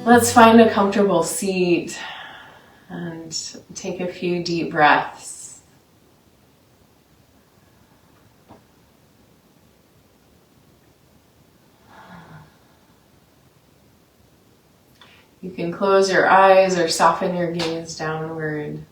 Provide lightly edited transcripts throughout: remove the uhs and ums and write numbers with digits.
Let's find a comfortable seat and take a few deep breaths. You can close your eyes or soften your gaze downward.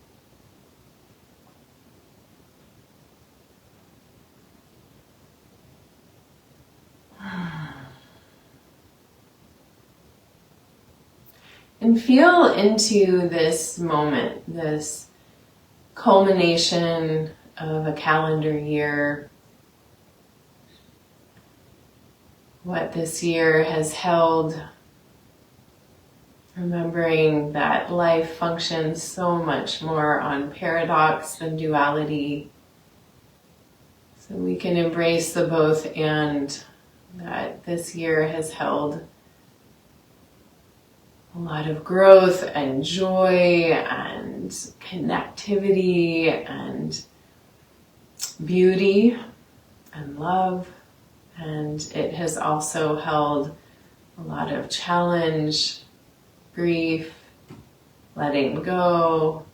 And feel into this moment, this culmination of a calendar year. What this year has held. Remembering that life functions so much more on paradox than duality. So we can embrace the both and that this year has held a lot of growth and joy and connectivity and beauty and love. And it has also held a lot of challenge, grief, letting go,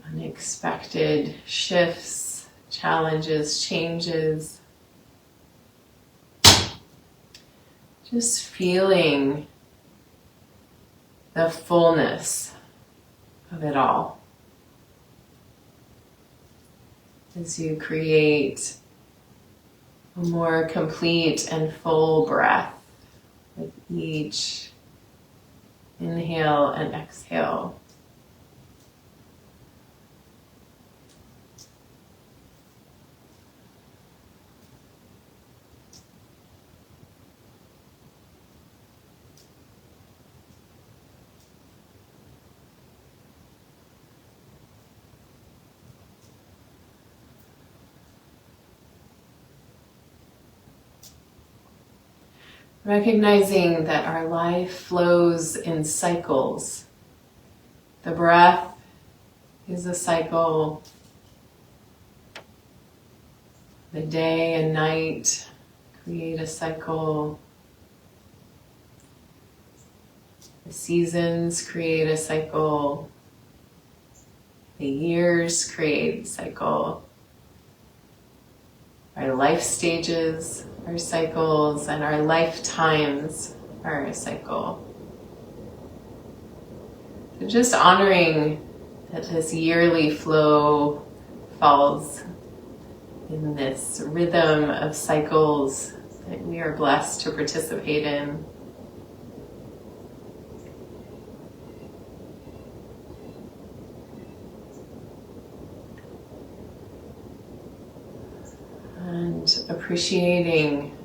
unexpected shifts, challenges, changes. Just feeling the fullness of it all as you create a more complete and full breath with each inhale and exhale. Recognizing that our life flows in cycles. The breath is a cycle. The day and night create a cycle. The seasons create a cycle. The years create a cycle. Our life stages are cycles, and our lifetimes are a cycle. So just honoring that this yearly flow falls in this rhythm of cycles that we are blessed to participate in. And appreciating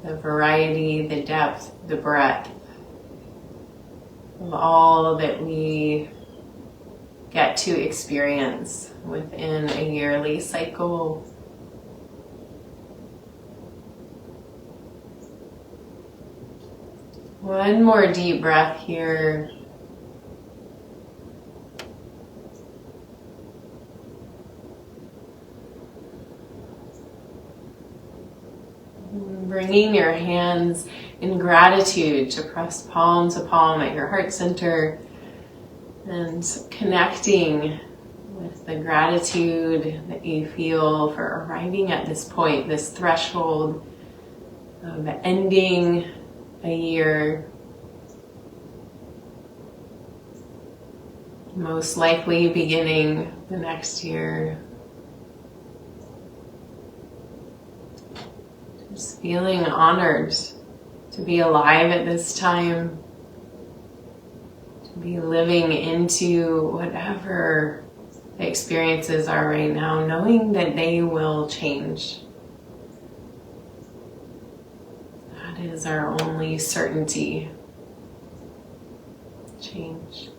the variety, the depth, the breadth of all that we get to experience within a yearly cycle. One more deep breath here. Bringing your hands in gratitude to press palm to palm at your heart center and connecting with the gratitude that you feel for arriving at this point, this threshold of ending a year, most likely beginning the next year. Just feeling honored to be alive at this time, to be living into whatever the experiences are right now, knowing that they will change. That is our only certainty. Change.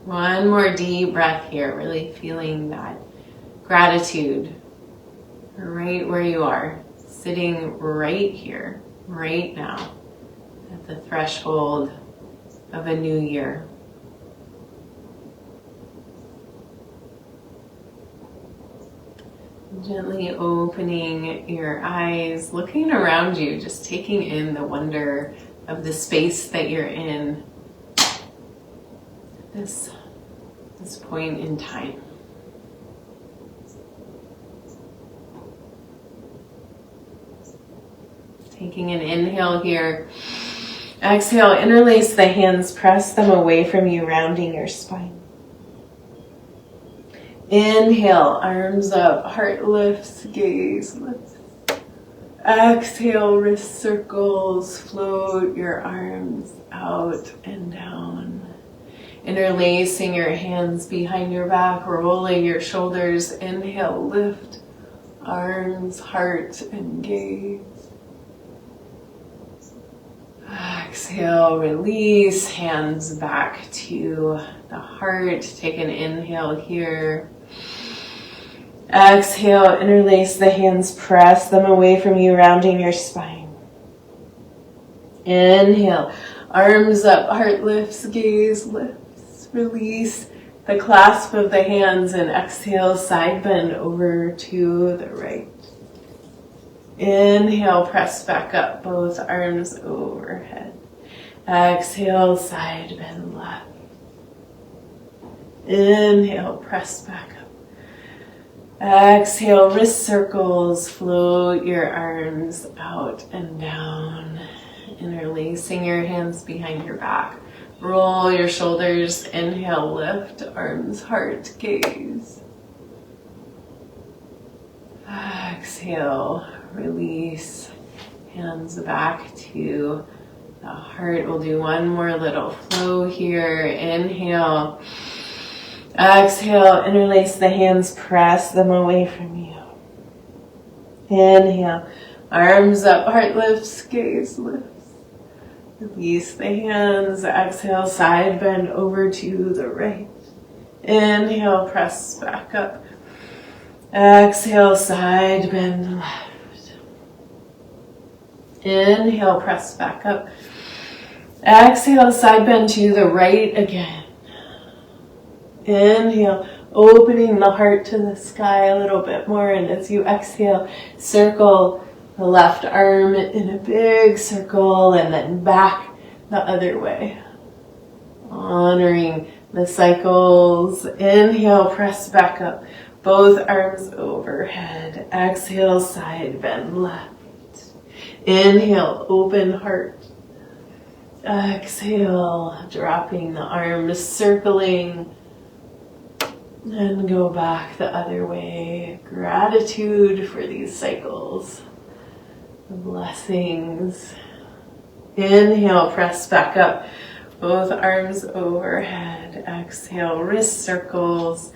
One more deep breath here, really feeling that gratitude right where you are, sitting right here, right now, at the threshold of a new year. Gently opening your eyes, looking around you, just taking in the wonder of the space that you're in at this point in time. Taking an inhale here. Exhale, interlace the hands, press them away from you, rounding your spine. Inhale, arms up, heart lifts, gaze lifts. Exhale, wrist circles, float your arms out and down. Interlacing your hands behind your back, rolling your shoulders. Inhale, lift, arms, heart, and gaze. Exhale, release, hands back to the heart. Take an inhale here. Exhale, interlace the hands, press them away from you, rounding your spine. Inhale, arms up, heart lifts, gaze lifts. Release the clasp of the hands and exhale, side bend over to the right. Inhale, press back up, both arms overhead. Exhale, side bend left. Inhale, press back up. Exhale, wrist circles, float your arms out and down. Interlacing your hands behind your back. Roll your shoulders, inhale, lift, arms, heart, gaze. Exhale, release, hands back to the heart. We'll do one more little flow here. Inhale. Exhale, interlace the hands, press them away from you. Inhale, arms up, heart lifts, gaze lifts. Release the hands. Exhale, side bend over to the right. Inhale, press back up. Exhale, side bend left. Inhale, press back up. Exhale, side bend to the right again. Inhale, opening the heart to the sky a little bit more. And as you exhale, circle the left arm in a big circle and then back the other way. Honoring the cycles. Inhale, press back up. Both arms overhead. Exhale, side bend left. Inhale, open heart. Exhale, dropping the arms, circling. And go back the other way. Gratitude for these cycles. Blessings. Inhale, press back up. Both arms overhead. Exhale, wrist circles.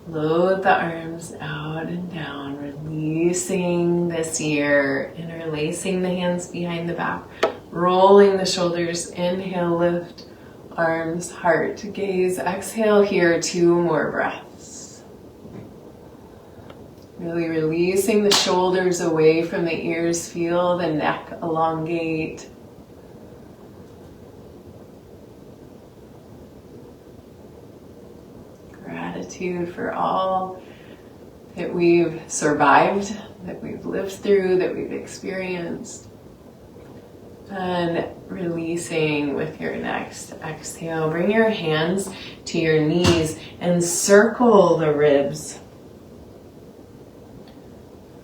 Float the arms out and down. Releasing this year. Interlacing the hands behind the back. Rolling the shoulders. Inhale, lift. Arms, heart, gaze. Exhale here, 2 more breaths. Really releasing the shoulders away from the ears. Feel the neck elongate. Gratitude for all that we've survived, that we've lived through, that we've experienced. And releasing with your next exhale. Bring your hands to your knees and circle the ribs.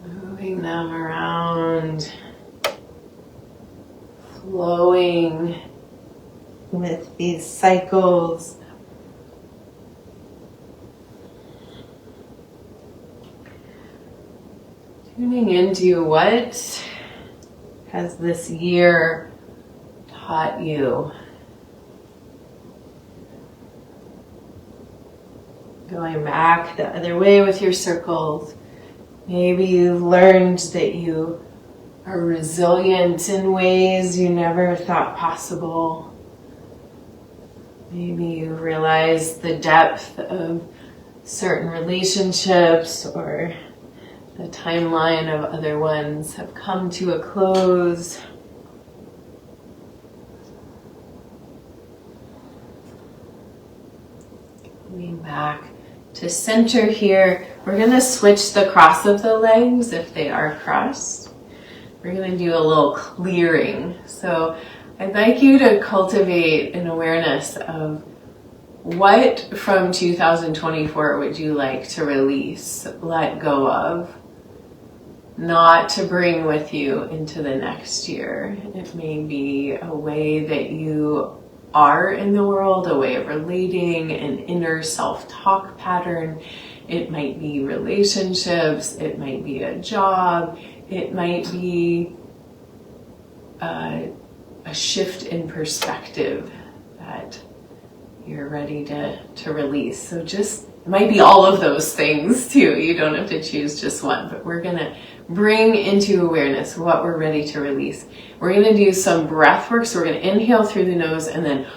Moving them around. Flowing with these cycles. Tuning into what has this year taught you? Going back the other way with your circles. Maybe you've learned that you are resilient in ways you never thought possible. Maybe you realize the depth of certain relationships or the timeline of other ones have come to a close. Coming back to center here. We're going to switch the cross of the legs if they are crossed. We're going to do a little clearing. So I'd like you to cultivate an awareness of what from 2024 would you like to release, let go of, not to bring with you into the next year. It may be a way that you are in the world, a way of relating, an inner self-talk pattern. It might be relationships, it might be a job, it might be a shift in perspective that you're ready to release. So just, it might be all of those things too. You don't have to choose just one, but we're gonna bring into awareness what we're ready to release. We're gonna do some breath work. So we're gonna inhale through the nose and then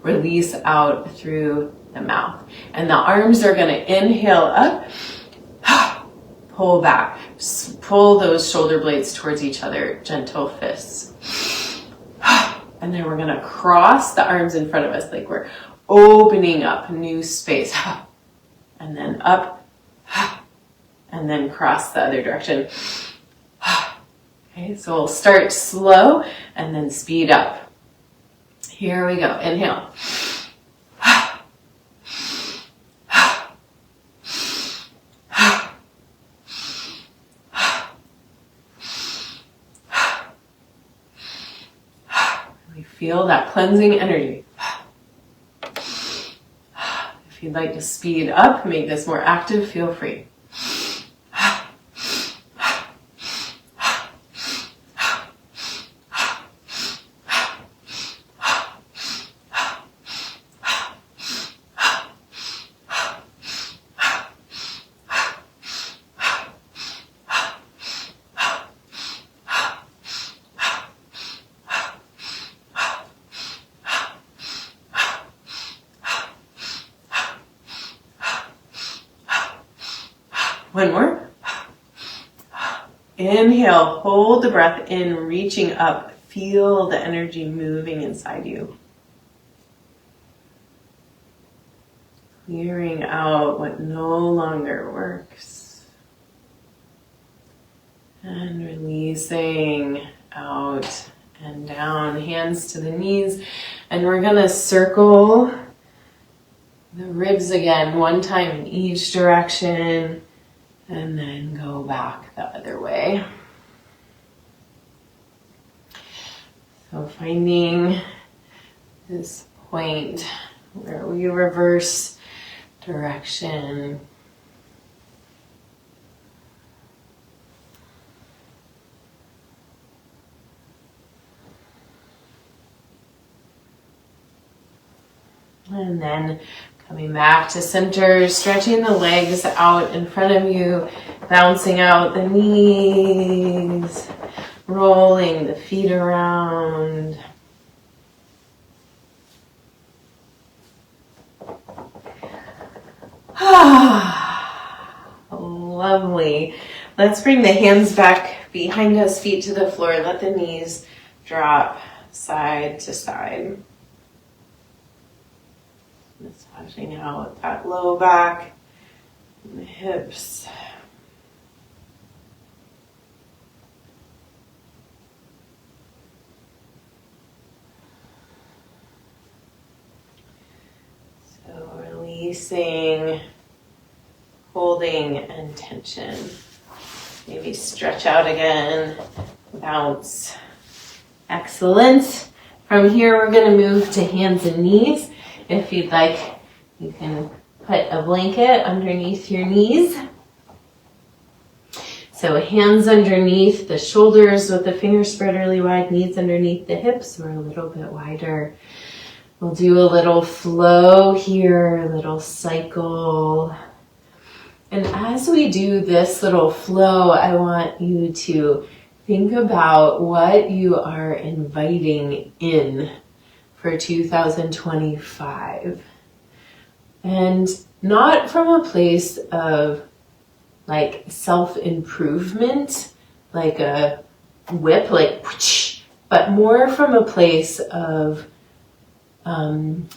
release out through the mouth. And the arms are gonna inhale up, pull back, pull those shoulder blades towards each other, gentle fists. And then we're gonna cross the arms in front of us like we're opening up new space. And then up, and then cross the other direction. Okay, so we'll start slow and then speed up. Here we go, inhale. Feel that cleansing energy. If you'd like to speed up, make this more active, feel free. One more. Inhale, hold the breath in, reaching up. Feel the energy moving inside you. Clearing out what no longer works. And releasing out and down, hands to the knees. And we're gonna circle the ribs again, one time in each direction. And then go back the other way. So finding this point where we reverse direction. And then coming back to center, stretching the legs out in front of you, bouncing out the knees, rolling the feet around. Lovely. Let's bring the hands back behind us, feet to the floor. Let the knees drop side to side. Massaging out that low back and the hips. So releasing, holding, and tension. Maybe stretch out again, bounce. Excellent. From here, we're going to move to hands and knees. If you'd like, you can put a blanket underneath your knees. So hands underneath the shoulders with the fingers spread really wide, knees underneath the hips or a little bit wider. We'll do a little flow here, a little cycle. And as we do this little flow, I want you to think about what you are inviting in for 2025. And not from a place of like self-improvement, like a whip, like, but more from a place of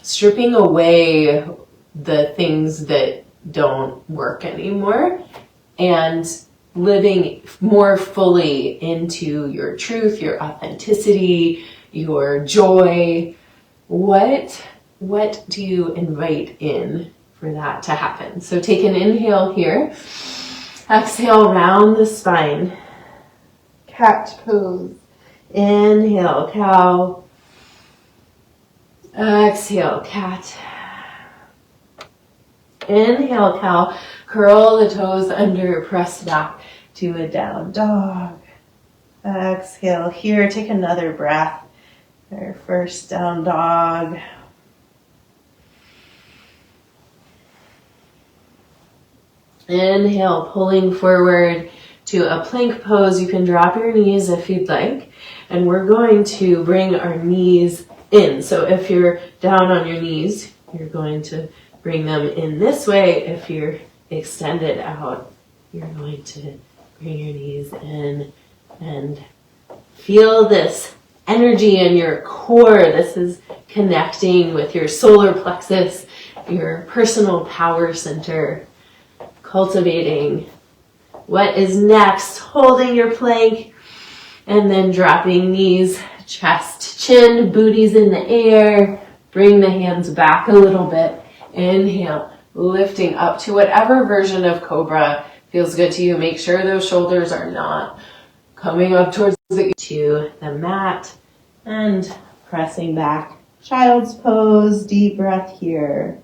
stripping away the things that don't work anymore, and living more fully into your truth, your authenticity, your joy. What do you invite in for that to happen? So take an inhale here. Exhale, round the spine. Cat pose. Inhale, cow. Exhale, cat. Inhale, cow. Curl the toes under, press back to a down dog. Exhale here. Take another breath. Our first down dog. Inhale, pulling forward to a plank pose. You can drop your knees if you'd like. And we're going to bring our knees in. So if you're down on your knees, you're going to bring them in this way. If you're extended out, you're going to bring your knees in and feel this energy in your core. This is connecting with your solar plexus, your personal power center, cultivating what is next, holding your plank, and then dropping knees, chest, chin, booties in the air. Bring the hands back a little bit. Inhale, lifting up to whatever version of cobra feels good to you. Make sure those shoulders are not coming up towards to the mat, and pressing back. Child's pose, deep breath here.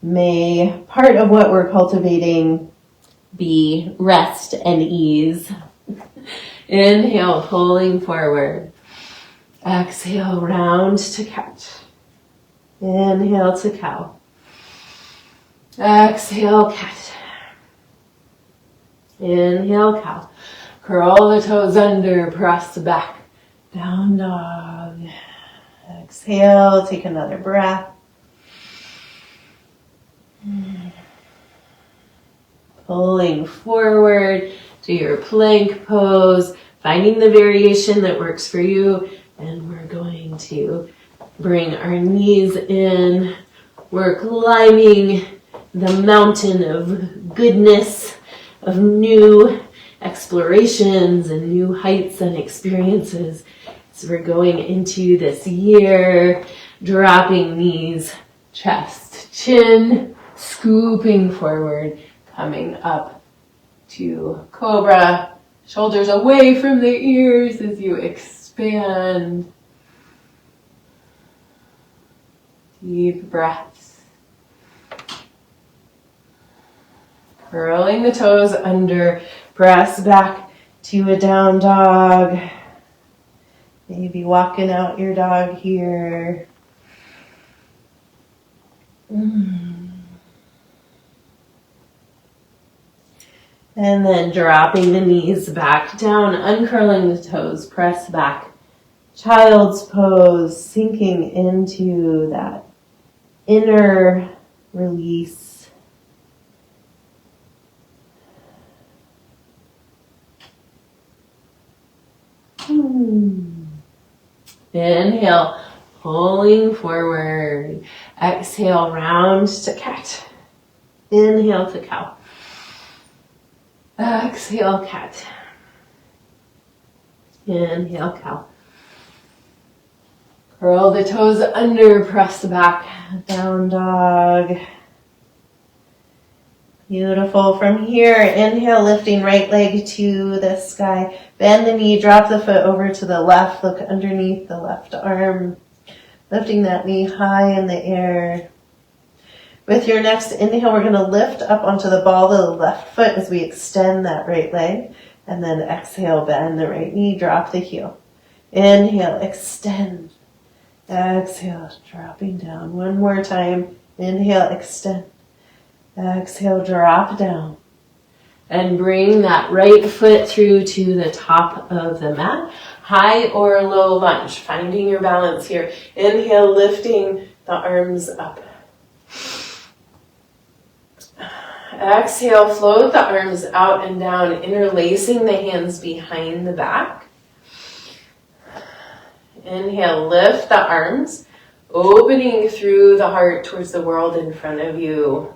May part of what we're cultivating be rest and ease. Inhale, pulling forward. Exhale, round to cat. Inhale to cow. Exhale, cat. Inhale, cow. Curl the toes under, press back. Down dog. Exhale, take another breath. Pulling forward to your plank pose, finding the variation that works for you. And we're going to bring our knees in. We're climbing the mountain of goodness, of new explorations and new heights and experiences. So we're going into this year, dropping knees, chest, chin, scooping forward, coming up to cobra, shoulders away from the ears as you expand. Deep breaths. Curling the toes under, press back to a down dog. Maybe walking out your dog here. And then dropping the knees back down, uncurling the toes, press back. Child's pose, sinking into that inner release. Inhale, pulling forward. Exhale, round to cat. Inhale to cow. Exhale, cat. Inhale, cow. Curl the toes under, press back, down dog. Beautiful. From here, inhale, lifting right leg to the sky. Bend the knee, drop the foot over to the left, look underneath the left arm. Lifting that knee high in the air. With your next inhale, we're going to lift up onto the ball of the left foot as we extend that right leg. And then exhale, bend the right knee, drop the heel. Inhale, extend. Exhale, dropping down. One more time. Inhale, extend. Exhale, drop down. And bring that right foot through to the top of the mat. High or low lunge. Finding your balance here. Inhale, lifting the arms up. Exhale, float the arms out and down, interlacing the hands behind the back. Inhale, lift the arms, opening through the heart towards the world in front of you.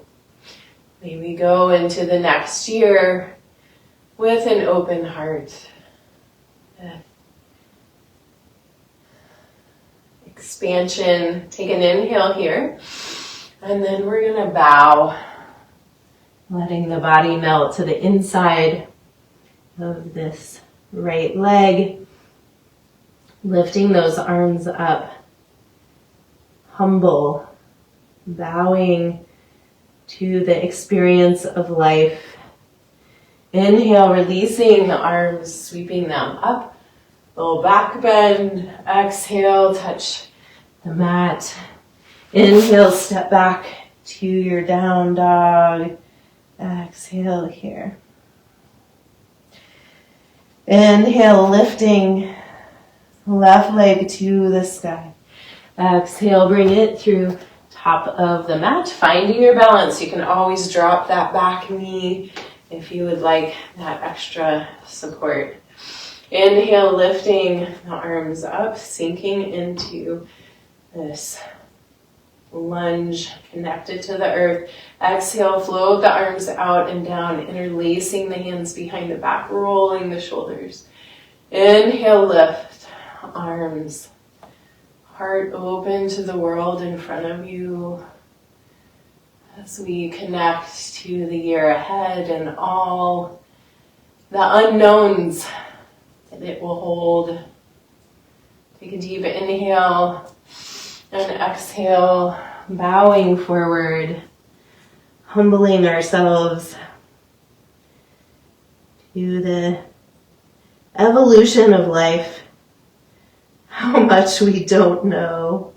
May we go into the next year with an open heart. Expansion. Take an inhale here. And then we're going to bow, letting the body melt to the inside of this right leg. Lifting those arms up. Humble. Bowing to the experience of life. Inhale, releasing the arms, sweeping them up. Little back bend. Exhale, touch the mat. Inhale, step back to your down dog. Exhale here. Inhale, lifting left leg to the sky. Exhale, bring it through top of the mat. Finding your balance. You can always drop that back knee if you would like that extra support. Inhale, lifting the arms up, sinking into this lunge connected to the earth. Exhale, float the arms out and down, interlacing the hands behind the back, rolling the shoulders. Inhale, lift, arms, heart open to the world in front of you as we connect to the year ahead and all the unknowns that it will hold. Take a deep inhale and exhale, bowing forward, humbling ourselves to the evolution of life. How much we don't know.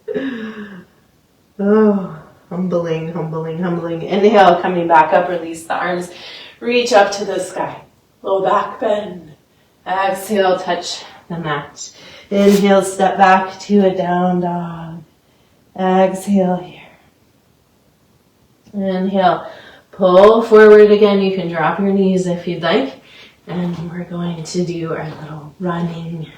Oh, humbling, humbling, humbling. Inhale, coming back up, release the arms, reach up to the sky. Low back bend. Exhale, touch the mat. Inhale, step back to a down dog. Exhale here. Inhale, pull forward again. You can drop your knees if you'd like. And we're going to do our little running.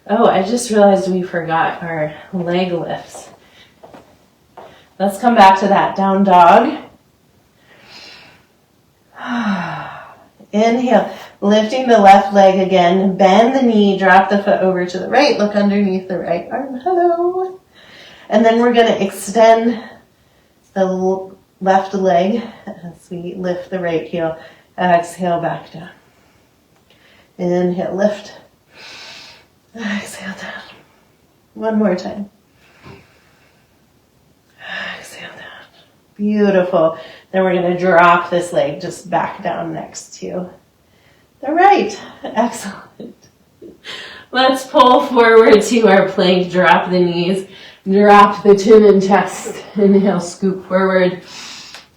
Oh, I just realized we forgot our leg lifts. Let's come back to that down dog. Inhale, lifting the left leg again, bend the knee, drop the foot over to the right, look underneath the right arm, hello. And then we're going to extend the left leg as we lift the right heel. Exhale, back down. Inhale, lift. Exhale down. One more time. Exhale down. Beautiful. Then we're going to drop this leg just back down next to the right. Excellent. Let's pull forward to our plank. Drop the knees. Drop the chin and chest. Inhale, scoop forward.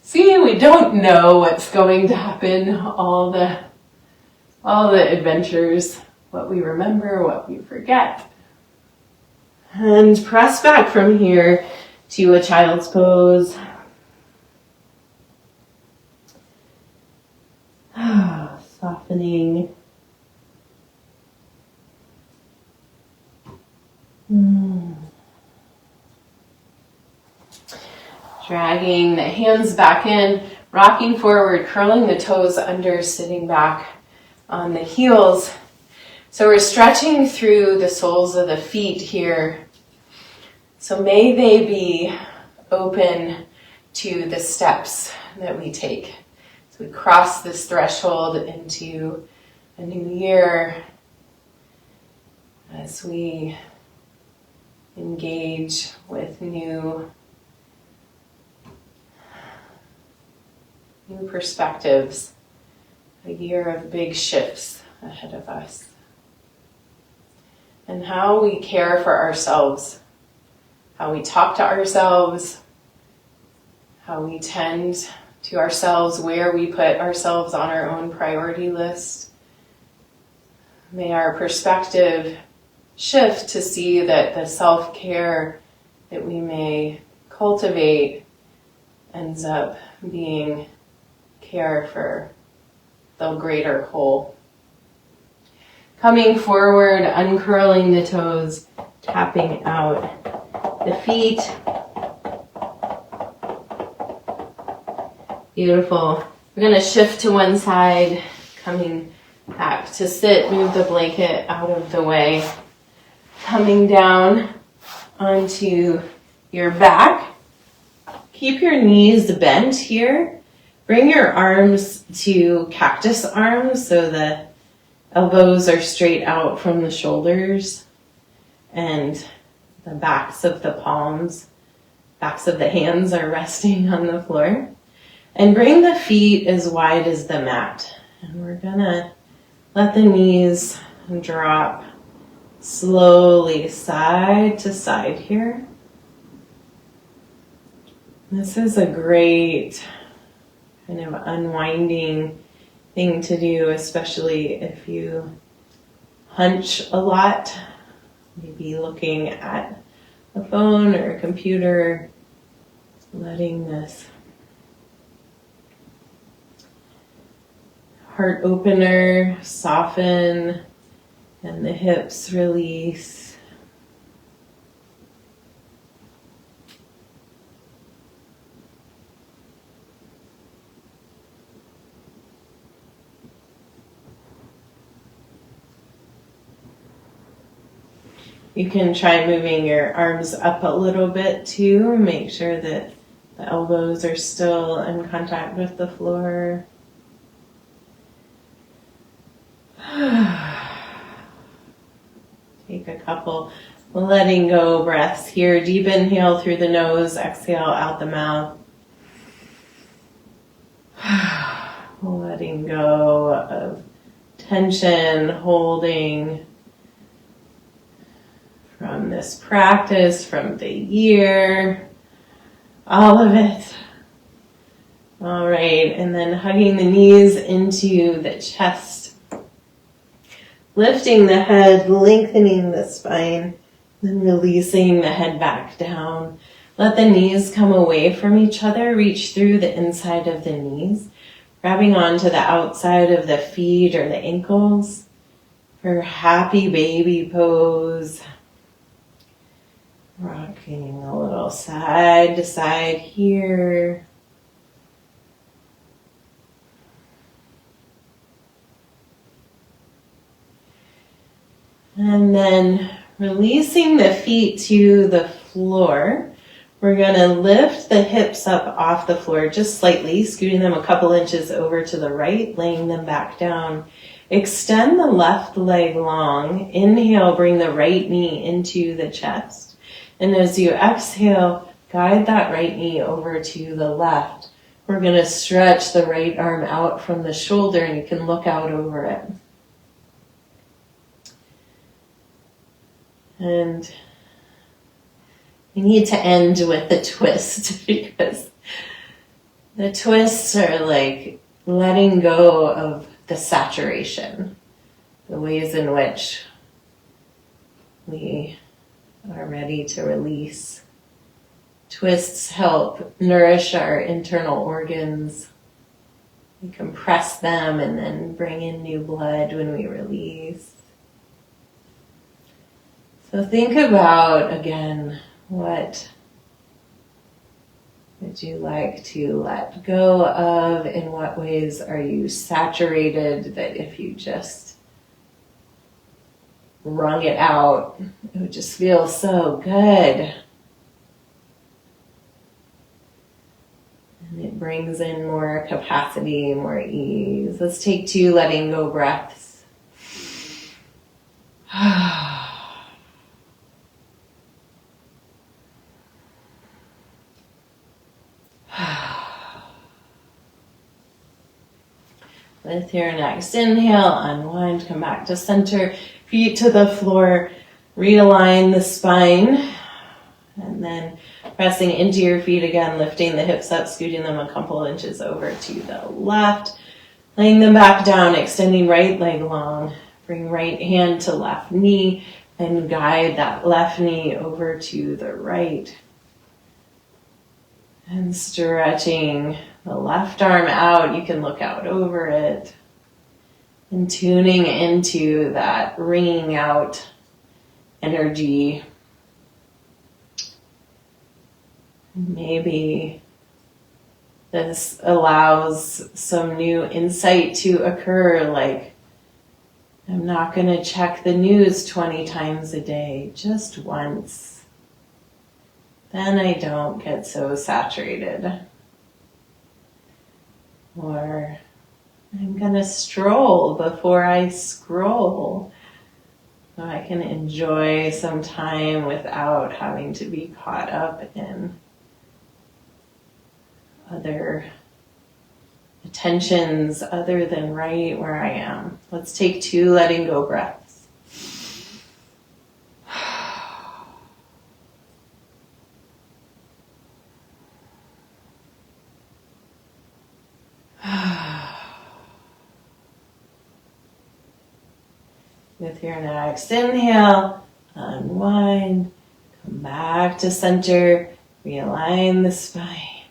See, we don't know what's going to happen. All the adventures. What we remember, what we forget. And press back from here to a child's pose. Softening. Dragging the hands back in, rocking forward, curling the toes under, sitting back on the heels. So we're stretching through the soles of the feet here. So may they be open to the steps that we take. So we cross this threshold into a new year as we engage with new perspectives, a year of big shifts ahead of us. And how we care for ourselves, how we talk to ourselves, how we tend to ourselves, where we put ourselves on our own priority list. May our perspective shift to see that the self-care that we may cultivate ends up being care for the greater whole. Coming forward, uncurling the toes, tapping out the feet. Beautiful. We're going to shift to one side, coming back to sit, move the blanket out of the way, coming down onto your back. Keep your knees bent here. Bring your arms to cactus arms so the elbows are straight out from the shoulders and the backs of the palms, backs of the hands are resting on the floor. And bring the feet as wide as the mat. And we're gonna let the knees drop slowly side to side here. This is a great kind of unwinding thing to do, especially if you hunch a lot, maybe looking at a phone or a computer, letting this heart opener soften and the hips release. You can try moving your arms up a little bit too. Make sure that the elbows are still in contact with the floor. Take a couple letting go breaths here. Deep inhale through the nose, exhale out the mouth. Letting go of tension, holding from this practice, from the year, all of it. All right, and then hugging the knees into the chest. Lifting the head, lengthening the spine, then releasing the head back down. Let the knees come away from each other, reach through the inside of the knees, grabbing onto the outside of the feet or the ankles for happy baby pose. Rocking a little side to side here. And then releasing the feet to the floor. We're going to lift the hips up off the floor just slightly, scooting them a couple inches over to the right, laying them back down. Extend the left leg long. Inhale, bring the right knee into the chest. And as you exhale, guide that right knee over to the left. We're going to stretch the right arm out from the shoulder and you can look out over it. And we need to end with the twist because the twists are like letting go of the saturation, the ways in which we are ready to release. Twists help nourish our internal organs. We compress them and then bring in new blood when we release. So think about, again, what would you like to let go of? In what ways are you saturated that if you just wrung it out, it would just feel so good? And it brings in more capacity, more ease. Let's take 2 letting go breaths. With your next inhale, unwind, come back to center, feet to the floor, realign the spine, and then pressing into your feet again, lifting the hips up, scooting them a couple inches over to the left, laying them back down, extending right leg long, bring right hand to left knee, and guide that left knee over to the right. And stretching the left arm out, you can look out over it. And tuning into that ringing out energy. Maybe this allows some new insight to occur, like, I'm not going to check the news 20 times a day, just once. Then I don't get so saturated. Or I'm going to stroll before I scroll, so I can enjoy some time without having to be caught up in other attentions other than right where I am. Let's take 2 letting go breaths. With your next inhale, unwind, come back to center, realign the spine.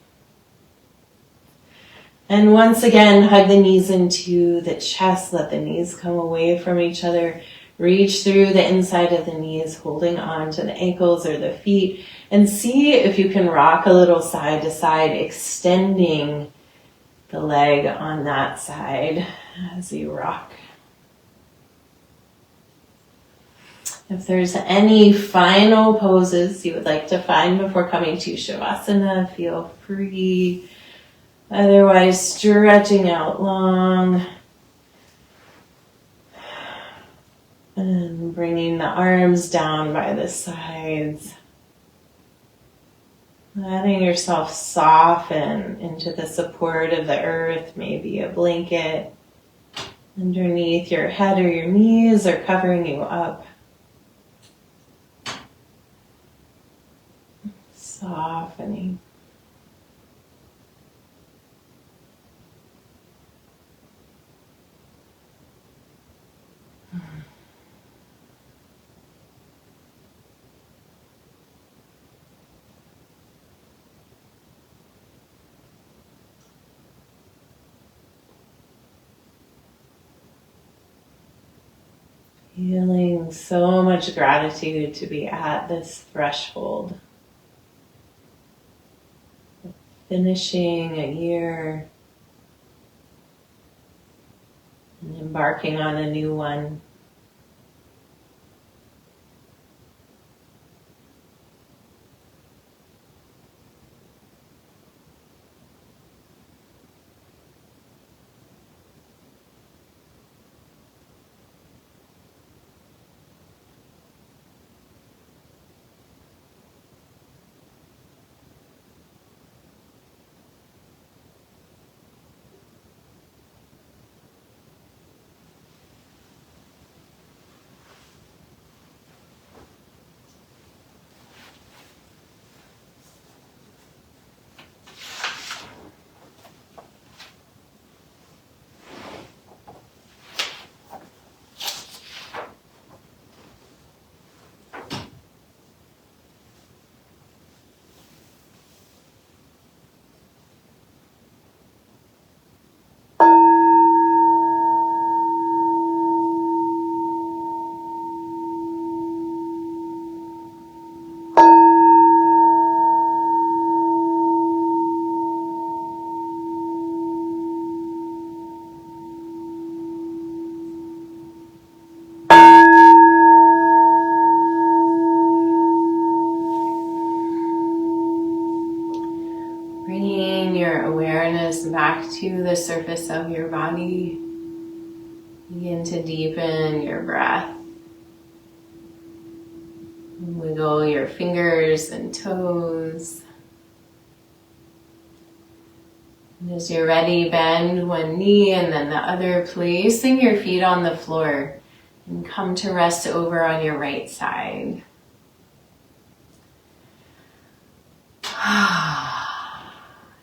And once again, hug the knees into the chest, let the knees come away from each other. Reach through the inside of the knees, holding on to the ankles or the feet, and see if you can rock a little side to side, extending the leg on that side as you rock. If there's any final poses you would like to find before coming to Shavasana, feel free. Otherwise, stretching out long and bringing the arms down by the sides. Letting yourself soften into the support of the earth, maybe a blanket underneath your head or your knees or covering you up. Softening. Feeling so much gratitude to be at this threshold. Finishing a year and embarking on a new one. Bringing your awareness back to the surface of your body. Begin to deepen your breath. Wiggle your fingers and toes. And as you're ready, bend one knee and then the other, placing your feet on the floor. And come to rest over on your right side.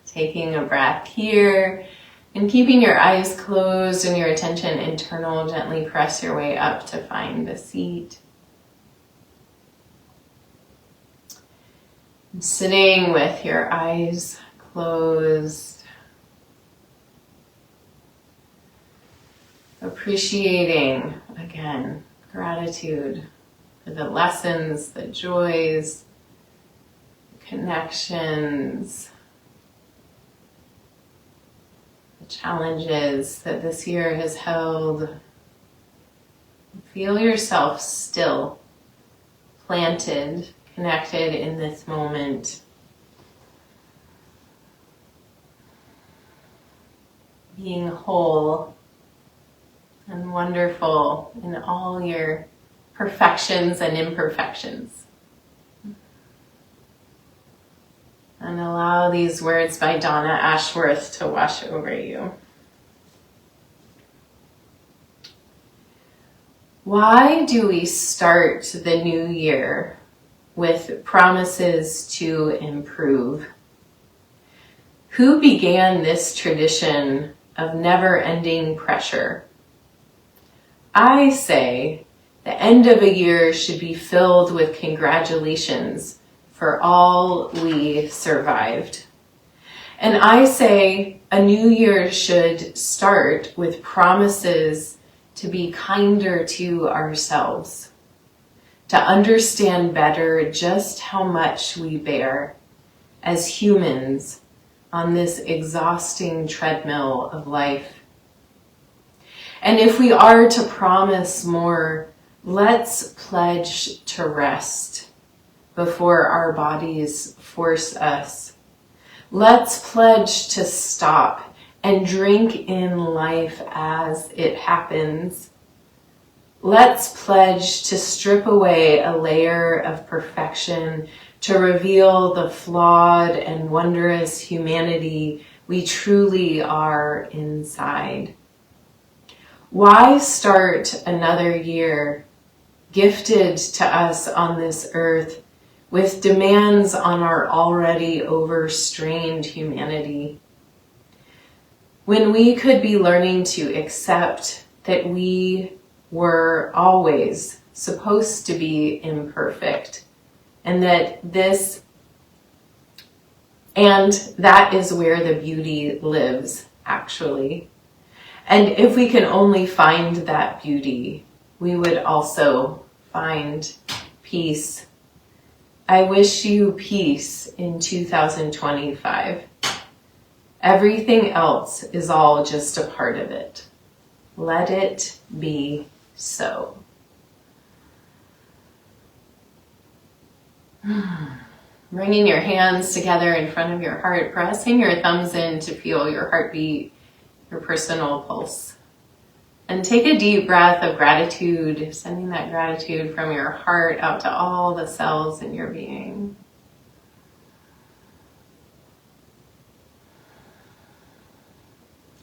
Taking a breath here and keeping your eyes closed and your attention internal, gently press your way up to find a seat. And sitting with your eyes closed. appreciating, again, gratitude for the lessons, the joys, connections, the challenges that this year has held. Feel yourself still, planted, connected in this moment. Being whole and wonderful in all your perfections and imperfections. And allow these words by Donna Ashworth to wash over you. Why do we start the new year with promises to improve? Who began this tradition of never-ending pressure? I say the end of a year should be filled with congratulations for all we survived. And I say a new year should start with promises to be kinder to ourselves, to understand better just how much we bear as humans on this exhausting treadmill of life. And if we are to promise more, let's pledge to rest before our bodies force us. Let's pledge to stop and drink in life as it happens. Let's pledge to strip away a layer of perfection to reveal the flawed and wondrous humanity we truly are inside. Why start another year gifted to us on this earth with demands on our already overstrained humanity, when we could be learning to accept that we were always supposed to be imperfect, and that is where the beauty lives, actually. And if we can only find that beauty, we would also find peace. I wish you peace in 2025. Everything else is all just a part of it. Let it be so. Bringing your hands together in front of your heart, pressing your thumbs in to feel your heartbeat, your personal pulse. And take a deep breath of gratitude, sending that gratitude from your heart out to all the cells in your being.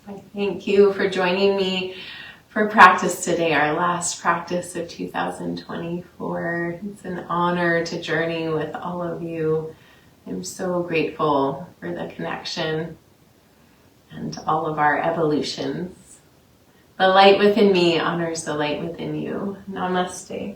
I thank you for joining me for practice today, our last practice of 2024. It's an honor to journey with all of you. I'm so grateful for the connection and all of our evolutions. The light within me honors the light within you. Namaste.